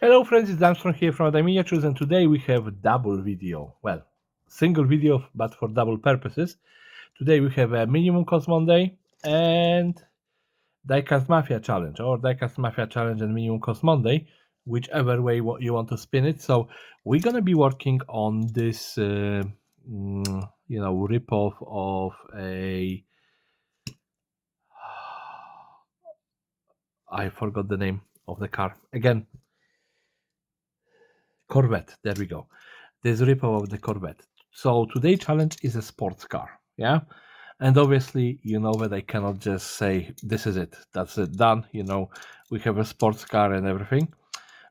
Hello friends, it's Armstrong here from the Miniatures, and today we have a double video. Well, single video but for double purposes. Today we have a minimum cost Monday and Diecast Mafia challenge, or Diecast Mafia challenge and minimum cost Monday, whichever way you want to spin it. So we're gonna be working on this, rip-off of a. I forgot the name of the car again. Corvette. There we go. This rip-off of the Corvette. So today's challenge is a sports car. Yeah. And obviously, you know that I cannot just say, this is it, that's it, done. We have a sports car and everything.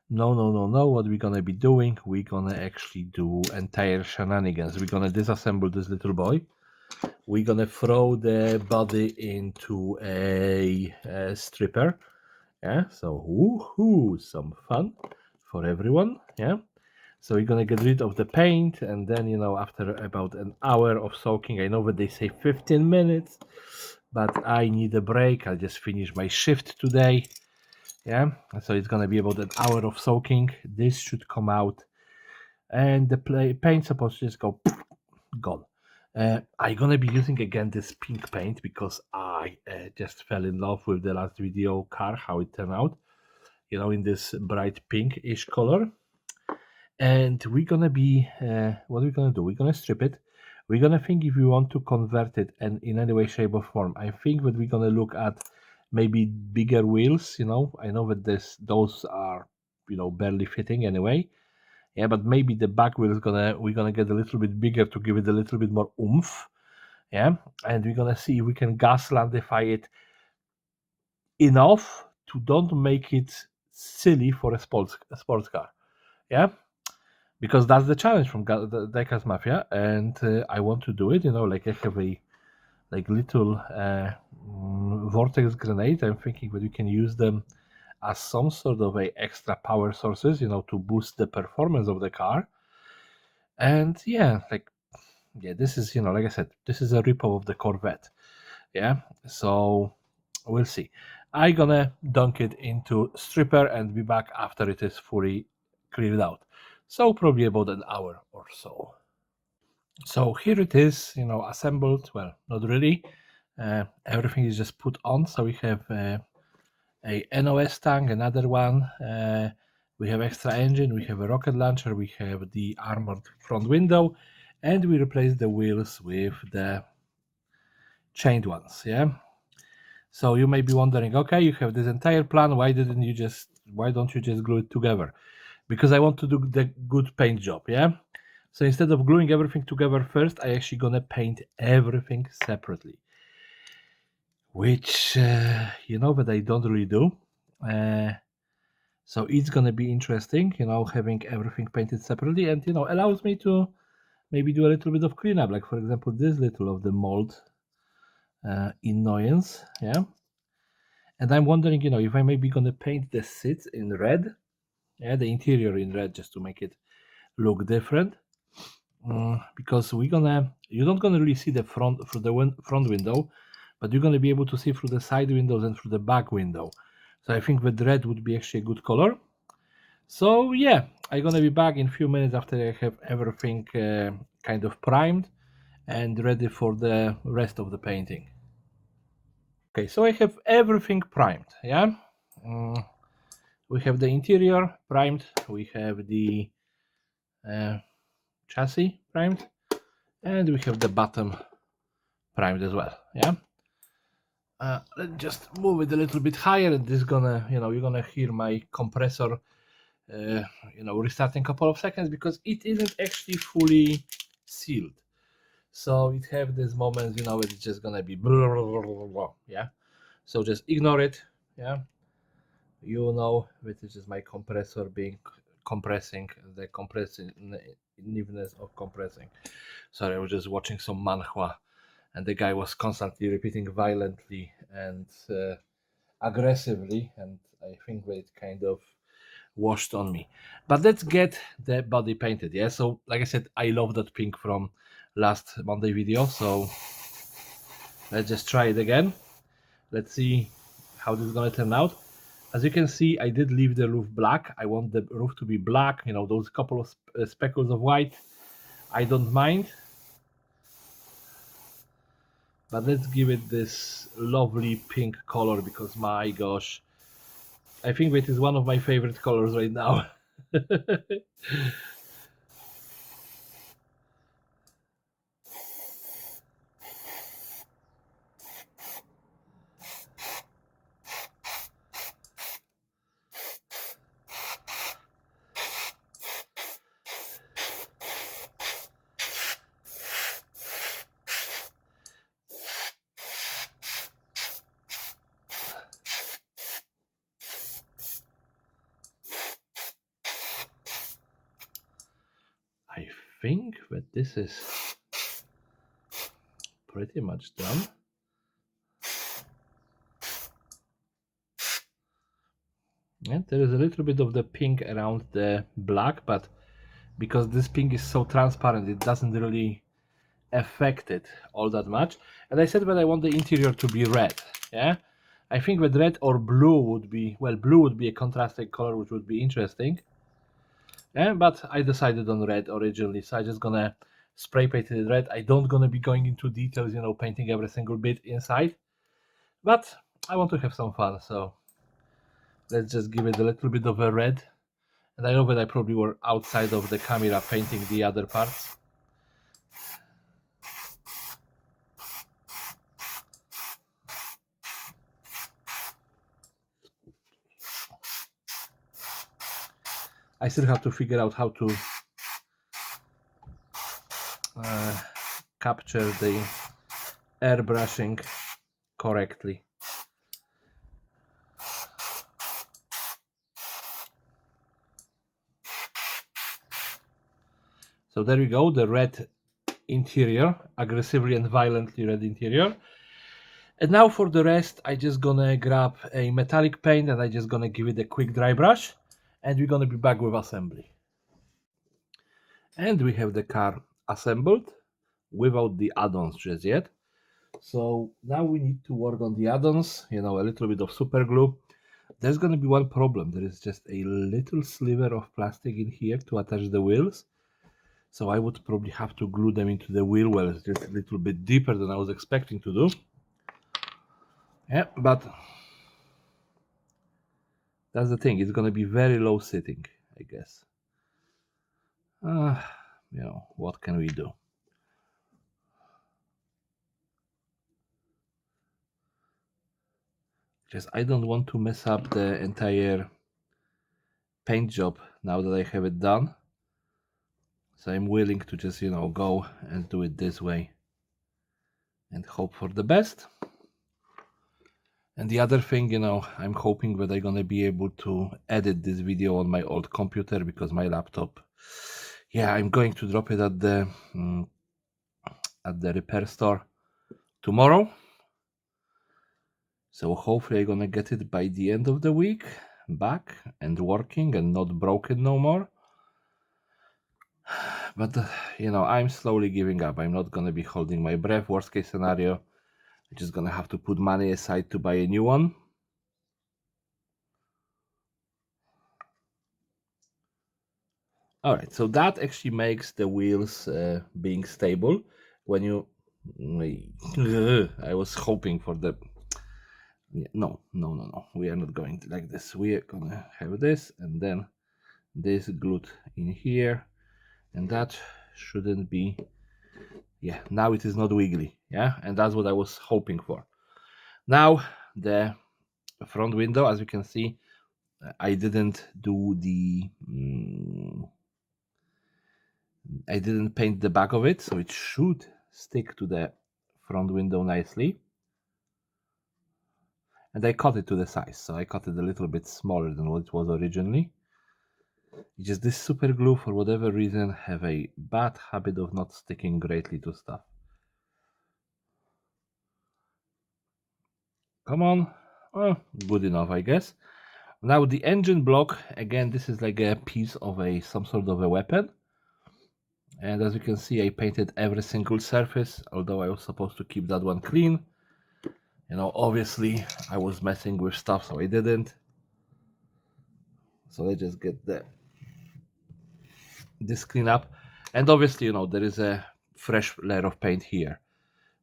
No, no, no, no. What we're going to be doing, we're going to actually do entire shenanigans. We're going to disassemble this little boy. We're going to throw the body into a stripper. Yeah. So, woohoo, some fun for everyone. Yeah. So we're gonna get rid of the paint, and then after about an hour of soaking, I know that they say 15 minutes, but I need a break. I just finished my shift today. Yeah, so it's gonna be about an hour of soaking. This should come out, and the paint supposed to just go gone. I'm gonna be using again this pink paint because I just fell in love with the last video car, how it turned out. In this bright pinkish color. And we're gonna be what we're gonna do, we're gonna strip it. We're gonna think if we want to convert it and in any way, shape, or form. I think that we're gonna look at maybe bigger wheels. I know that those are barely fitting anyway. Yeah, but maybe the back wheel is we're gonna get a little bit bigger to give it a little bit more oomph. Yeah, and we're gonna see if we can gaslandify it enough to don't make it silly for a sports car. Yeah, because that's the challenge from the Diecast Mafia, and I want to do it. Like I have a little vortex grenade. I'm thinking that you can use them as some sort of a extra power sources, to boost the performance of the car. And yeah, this is like I said, this is a repo of the Corvette. Yeah, so we'll see. I'm gonna dunk it into stripper and be back after it is fully cleared out. So probably about an hour or so. So here it is, assembled. Well, not really. Everything is just put on. So we have a NOS tank, another one. We have extra engine. We have a rocket launcher. We have the armored front window, and we replace the wheels with the chained ones. Yeah. So you may be wondering, okay, you have this entire plan. Why don't you just glue it together? Because I want to do the good paint job. Yeah. So instead of gluing everything together first, I actually gonna paint everything separately, which that I don't really do. So it's gonna be interesting, having everything painted separately, and allows me to maybe do a little bit of cleanup, like for example this little of the mold annoyance, yeah. And I'm wondering, if I maybe gonna paint the seats in red, yeah, the interior in red, just to make it look different. Because you're not gonna really see the front through the front window, but you're gonna be able to see through the side windows and through the back window. So I think that red would be actually a good color. So yeah, I'm gonna be back in a few minutes after I have everything kind of primed and ready for the rest of the painting. Okay, so I have everything primed. Yeah, we have the interior primed. We have the chassis primed, and we have the bottom primed as well. Yeah. Let's just move it a little bit higher, and this is gonna, you're gonna hear my compressor, restarting a couple of seconds because it isn't actually fully sealed. So it have these moments, it's just gonna be blah, blah, blah, blah, blah, yeah. So just ignore it, yeah. This is just my compressor being compressing the compressiveness of compressing. Sorry, I was just watching some manhwa, and the guy was constantly repeating violently and aggressively, and I think that it kind of washed on me. But let's get the body painted. Yeah, so like I said, I love that pink from last Monday video, so let's just try it again. Let's see how this is gonna turn out. As you can see, I did leave the roof black. I want the roof to be black, you know, those couple of speckles of white. I don't mind. But let's give it this lovely pink color because my gosh, I think it is one of my favorite colors right now. I think that this is pretty much done. Yeah, there is a little bit of the pink around the black, but because this pink is so transparent, it doesn't really affect it all that much. And I said that I want the interior to be red. Yeah, I think that red or blue would be, well, blue would be a contrasting color, which would be interesting. Yeah, but I decided on red originally, so I just gonna spray paint it red. I don't gonna be going into details, you know, painting every single bit inside, but I want to have some fun, so let's just give it a little bit of a red. And I know that I probably were outside of the camera painting the other parts. I still have to figure out how to capture the airbrushing correctly. So there we go, the red interior, aggressively and violently red interior. And now for the rest, I just gonna grab a metallic paint and I just gonna give it a quick dry brush, and we're gonna be back with assembly. And we have the car assembled without the add-ons just yet. So now we need to work on the add-ons, you know, a little bit of super glue. There's gonna be one problem. There is just a little sliver of plastic in here to attach the wheels. So I would probably have to glue them into the wheel wells just a little bit deeper than I was expecting to do. Yeah, but that's the thing. It's gonna be very low sitting, I guess. You know, what can we do? Just I don't want to mess up the entire paint job now that I have it done. So I'm willing to just, you know, go and do it this way and hope for the best. And the other thing, you know, I'm hoping that I'm gonna be able to edit this video on my old computer because my laptop, yeah, I'm going to drop it at the repair store tomorrow. So hopefully I'm gonna get it by the end of the week back and working and not broken no more. But you know, I'm slowly giving up. I'm not gonna be holding my breath. Worst case scenario, I'm just gonna have to put money aside to buy a new one. All right, so that actually makes the wheels being stable. When you, I was hoping for the. No. We are not going to like this. We are gonna have this and then this glued in here, and that shouldn't be. Yeah, now it is not wiggly. Yeah, and that's what I was hoping for. Now the front window, as you can see, I didn't do the. I didn't paint the back of it, so it should stick to the front window nicely. And I cut it to the size, so I cut it a little bit smaller than what it was originally. It's just this super glue, for whatever reason, have a bad habit of not sticking greatly to stuff. Come on. Oh, good enough, I guess. Now the engine block, again, this is like a piece of some sort of a weapon. And as you can see, I painted every single surface, although I was supposed to keep that one clean. You know, obviously I was messing with stuff, so I didn't. So let's just get this clean up. And obviously, there is a fresh layer of paint here.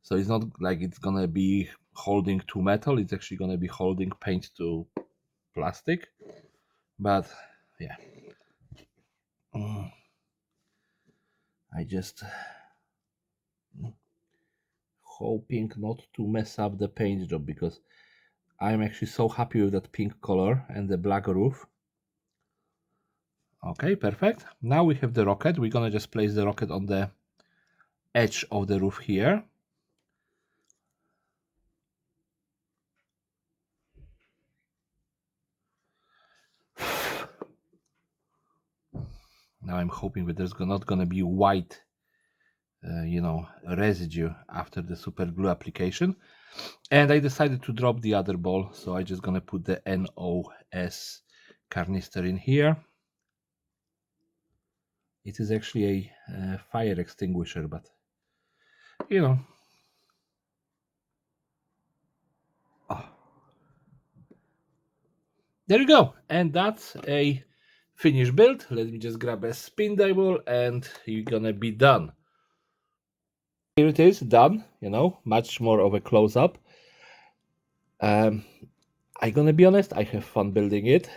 So it's not like it's gonna be holding to metal, it's actually gonna be holding paint to plastic. But yeah. I just hoping not to mess up the paint job, because I'm actually so happy with that pink color and the black roof. Okay, perfect. Now we have the rocket. We're gonna just place the rocket on the edge of the roof here. Now I'm hoping that there's not gonna be white, residue after the super glue application. And I decided to drop the other ball, so I just gonna put the NOS canister in here. It is actually a fire extinguisher, but oh. There you go, and that's a finished build. Let me just grab a spin table and you're gonna be done. Here it is, done, much more of a close-up. I'm gonna be honest, I have fun building it.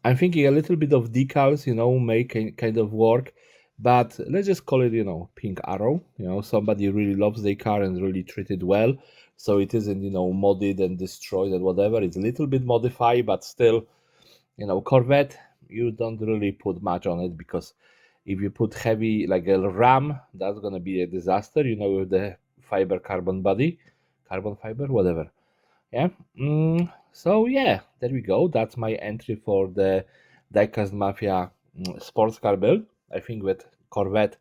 I'm thinking a little bit of decals, make kind of work, but let's just call it, pink arrow. Somebody really loves their car and really treat it well, so it isn't, modded and destroyed and whatever. It's a little bit modified, but still, Corvette, you don't really put much on it, because if you put heavy like a ram, that's gonna be a disaster, with the carbon fiber, whatever. Yeah. So yeah, there we go. That's my entry for the Diecast Mafia sports car build. I think that Corvette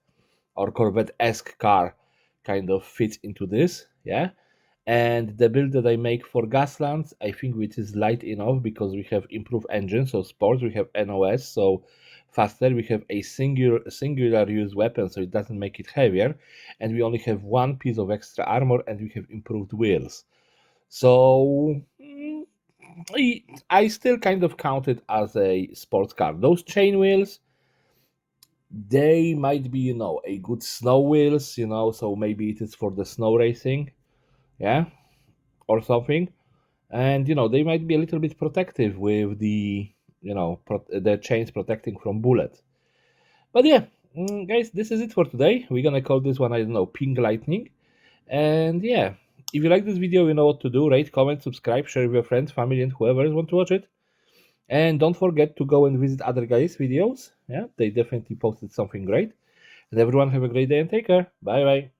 or Corvette-esque car kind of fits into this. Yeah. And the build that I make for Gaslands, I think which is light enough, because we have improved engine, so sports, we have NOS, so faster, we have a singular use weapon, so it doesn't make it heavier, and we only have one piece of extra armor, and we have improved wheels. So I still kind of count it as a sports car. Those chain wheels, they might be, a good snow wheels, so maybe it is for the snow racing, yeah, or something. And they might be a little bit protective with the the chains protecting from bullets. But yeah, guys, this is it for today. We're gonna call this one, I don't know, pink lightning. And yeah, if you like this video, you know what to do. Rate, comment, subscribe, share with your friends, family, and whoever want to watch it. And don't forget to go and visit other guys' videos. Yeah, they definitely posted something great. And everyone have a great day and take care. Bye bye.